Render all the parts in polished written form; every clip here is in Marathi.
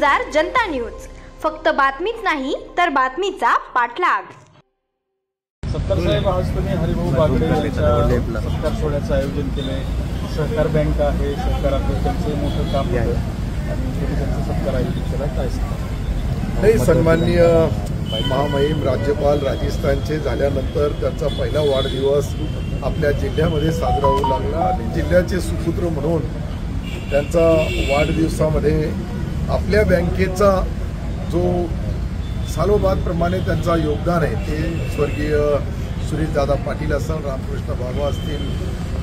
गुजार जनता न्यूज, फक्त बातमीच नाही तर बातमीचा पाठलाग। सत्कार साहेब, आज तुम्ही हरिभाऊ बागडे यांच्या सत्कार सोहळ्याचं आयोजन केले। सहकार बँक आहे, सहकार अध्यक्षांचे मोठं काम आहे आणि त्यांचा सत्कार आयोजित केला। काय नाही, सन्माननीय महामहिम राज्यपाल राजस्थानचे झाल्यानंतर त्यांचा पहिला वाढदिवस आपल्या जिल्ह्यामध्ये साजरा होऊ लागला आणि जिल्ह्याचे सुपुत्र म्हणून त्यांचा वाढदिवसामध्ये आपल्या बँकेचा जो सालोबादप्रमाणे त्यांचा योगदान आहे ते स्वर्गीय सुरेशदादा पाटील असतील, रामकृष्ण बाबा असतील,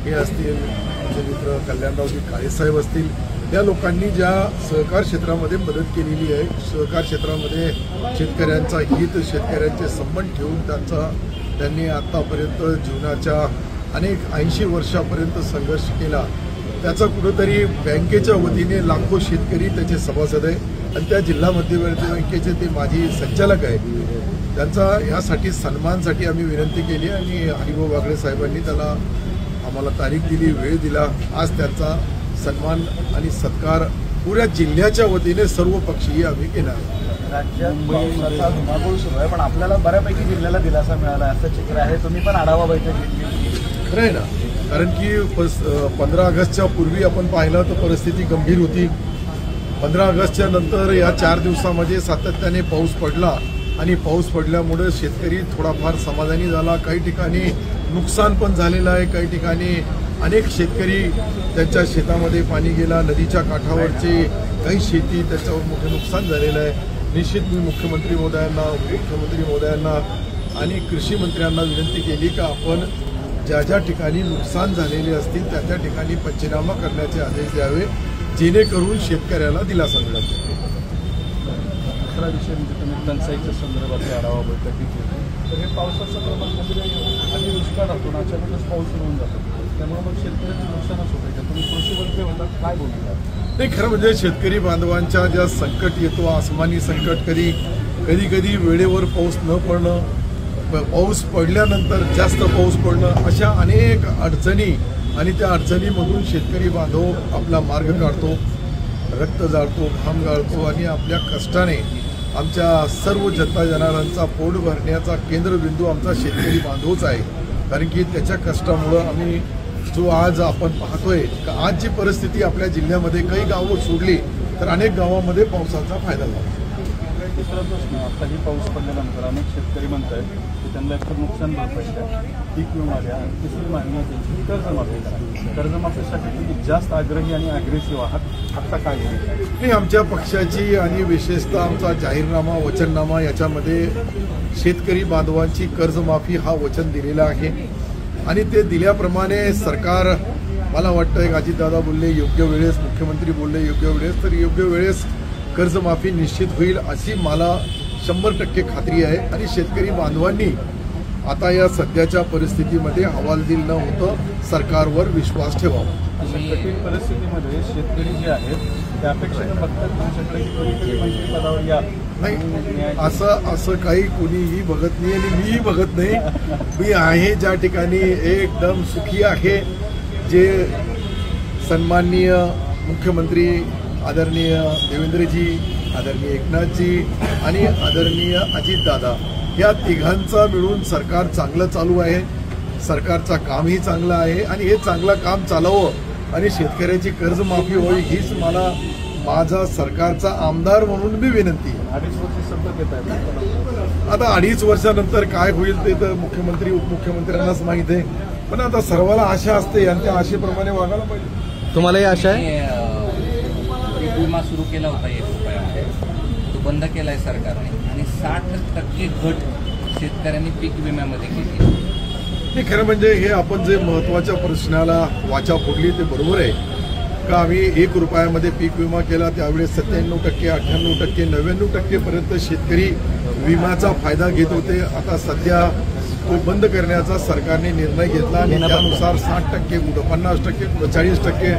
हे असतील, आमचे मित्र कल्याणरावजी काळेसाहेब असतील, या लोकांनी ज्या सहकार क्षेत्रामध्ये मदत केलेली आहे, सहकार क्षेत्रामध्ये शेतकऱ्यांचा हित, शेतकऱ्यांचे संबंध ठेवून त्यांनी आतापर्यंत जीवनाच्या अनेक 80 वर्षापर्यंत संघर्ष केला, त्याचा कुठेतरी बँकेच्या वतीने लाखो शेतकरी त्याचे सभासद आहे आणि त्या जिल्हा मध्यवर्ती बँकेचे ते माजी संचालक आहे, त्यांचा यासाठी सन्मानसाठी आम्ही विनंती केली आणि हरिभाऊ बागडे साहेबांनी त्याला आम्हाला तारीख दिली, वेळ दिला। आज त्यांचा सन्मान आणि सत्कार पुऱ्या जिल्ह्याच्या वतीने सर्व पक्षीय आम्ही केला। राज्यात पावसाचा धुमाकूळ सुरू आहे, पण आपल्याला बऱ्यापैकी जिल्ह्याला दिलासा मिळाला असं चित्र आहे। तुम्ही पण आढावा बैठक घेतली? खरं आहे ना, कारण की 15 ऑगस्टच्या पूर्वी आपण पाहिलं तर परिस्थिती गंभीर होती। 15 ऑगस्टच्या नंतर या 4 दिवसामध्ये सातत्याने पाऊस पडला आणि पाऊस पडल्यामुळे शेतकरी थोडाफार समाधानी झाला। काही ठिकाणी नुकसान पण झालेलं आहे, काही ठिकाणी अनेक शेतकरी त्यांच्या शेतामध्ये पाणी गेला, नदीच्या काठावरची काही शेती त्याच्यावर मोठे नुकसान झालेलं आहे। निश्चित मी मुख्यमंत्री महोदयांना, उपमुख्यमंत्री महोदयांना आणि कृषी मंत्र्यांना विनंती केली की आपण ज्या ज्या ठिकाणी नुकसान झालेले असतील त्या ठिकाणी पंचनामा करण्याचे आदेश द्यावे, जेणेकरून शेतकऱ्याला दिलासा मिळेल। दुसरा विषय म्हणजे तुम्ही टंचाईच्या संदर्भात आढावा बैठक घेतली, तर हे पावसाचं प्रमाण आणि दुष्काळ राहतो, अचानकच पाऊस होऊन जातो, त्यामुळे मग शेतकऱ्यांचं नुकसानच होतं। तुम्ही कृषी मंत्री होतात, काय बोलता? नाही, खरं म्हणजे शेतकरी बांधवांच्या ज्या संकट येतो, आसमानी संकट, कधी वेळेवर पाऊस न पडणं, पाऊस पडल्यानंतर जास्त पाऊस पडणं, अशा अनेक अडचणी आणि त्या अडचणीमधून शेतकरी बांधव आपला मार्ग काढतो, रक्त जाळतो, घाम गाळतो आणि आपल्या कष्टाने आमच्या सर्व जनता जनावरांचा पोट भरण्याचा केंद्रबिंदू आमचा शेतकरी बांधवच आहे। कारण की त्याच्या कष्टामुळं आम्ही जो आज आपण पाहतोय की आज जी परिस्थिती आपल्या जिल्ह्यामध्ये काही गावं सोडली तर अनेक गावांमध्ये पावसाचा फायदा झाला। दुसरा प्रश्न, आताही पाऊस पडल्यानंतर अनेक शेतकरी म्हणतात की त्यांना एकतर नुकसान भरपाई द्या, पीक विमा द्या, आणि तिसरी मागणी त्यांची कर्जमाफी करा। कर्जमाफीसाठी तुम्ही जास्त आग्रही आणि अग्रेसिव्ह आहात, आता काय होईल? नाही, आमच्या पक्षाची आणि विशेषतः आमचा जाहीरनामा, वचननामा याच्यामध्ये शेतकरी बांधवांची कर्जमाफी हा वचन दिलेला आहे आणि ते दिल्याप्रमाणे सरकार, मला वाटतं एक अजितदादा बोलले योग्य वेळेस, मुख्यमंत्री बोलले योग्य वेळेस, तर योग्य वेळेस कर्जमाफी निश्चित होईल अशी मला 100% खात्री आहे आणि शेतकरी बांधवांनी आता या सध्याच्या परिस्थितीमध्ये हवालदिल न होतं सरकारवर विश्वास ठेवावा। अशा कठीण परिस्थितीमध्ये शेतकरी जे आहेत त्या अपेक्षेने बघतात तुमच्याकडे की मंत्रिपदावर या। नाही, असं काही कोणीही बघत नाही आणि मीही बघत नाही। मी आहे ज्या ठिकाणी एकदम सुखी आहे, जे सन्माननीय मुख्यमंत्री आदरणीय देवेंद्रजी, आदरणीय एकनाथजी आणि आदरणीय अजितदादा या तिघांचा मिळून सरकार चांगलं चालू आहे, सरकारचं कामही चांगलं आहे आणि हे चांगलं काम चालावं आणि शेतकऱ्याची कर्जमाफी होईल हीच मला माझा सरकारचा आमदार म्हणून मी विनंती आहे। 2.5 वर्ष सतत येत आहे, आता 2.5 वर्षानंतर काय होईल ते तर मुख्यमंत्री उपमुख्यमंत्र्यांनाच माहीत आहे, पण आता सर्वाला आशा असते आणि त्या आशेप्रमाणे वागायला पाहिजे। तुम्हालाही आशा आहे? पीक विमा सुरू केला होता 1 रुपयामध्ये, तो बंद केलाय सरकारने आणि 60% घट शेतकऱ्यांनी पीक विम्यामध्ये केली। नाही, खरं म्हणजे हे आपण जे महत्वाच्या प्रश्नाला वाचा फोडली ते बरोबर आहे का आम्ही 1 रुपयामध्ये पीक विमा केला, त्यावेळेस 97%, 98%, 99% पर्यंत शेतकरी विम्याचा फायदा घेत होते। आता सध्या तो बंद करण्याचा सरकारने निर्णय घेतला आणि त्यानुसार 60%, कुठं 50%, कुठं 40%,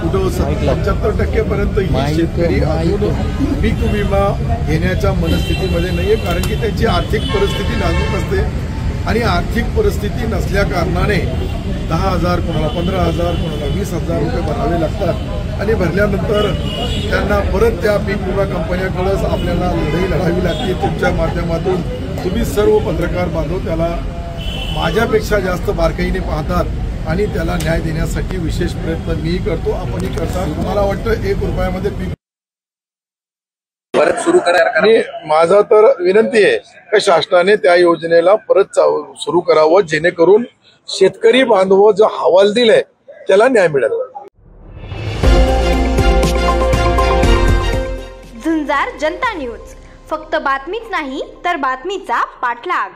कुठं 75% पर्यंत ही शेतकरी अजून पीक विमा घेण्याच्या मनस्थितीमध्ये नाहीये, कारण की त्यांची आर्थिक परिस्थिती नाजूक असते आणि आर्थिक परिस्थिती नसल्या कारणाने 10,000, कोणाला 15,000, कोणाला 20,000 रुपये भरावे लागतात आणि भरल्यानंतर त्यांना परत त्या पीक विमा कंपन्याकडेच आपल्याला लढाई लढावी लागते. तुमच्या माध्यमातून तुम्ही सर्व पत्रकार बांधव त्याला माझ्यापेक्षा जास्त बारकाईने पाहतात आणि त्याला न्याय देण्यासाठी विशेष प्रयत्न मी करतो, आपणही करतात. मला वाटतं 1 रुपयामध्ये पीक परत सुरू करा. आणि माझा तर विनंती आहे की शासनाने त्या योजनेला परत सुरू करावं, जेणेकरून शेतकरी बांधव जो हवाल दिलाय त्याला न्याय मिळेल. झुंजार जनता न्यूज, फक्त बातमीच नाही तर बातमीचा पाठलाग.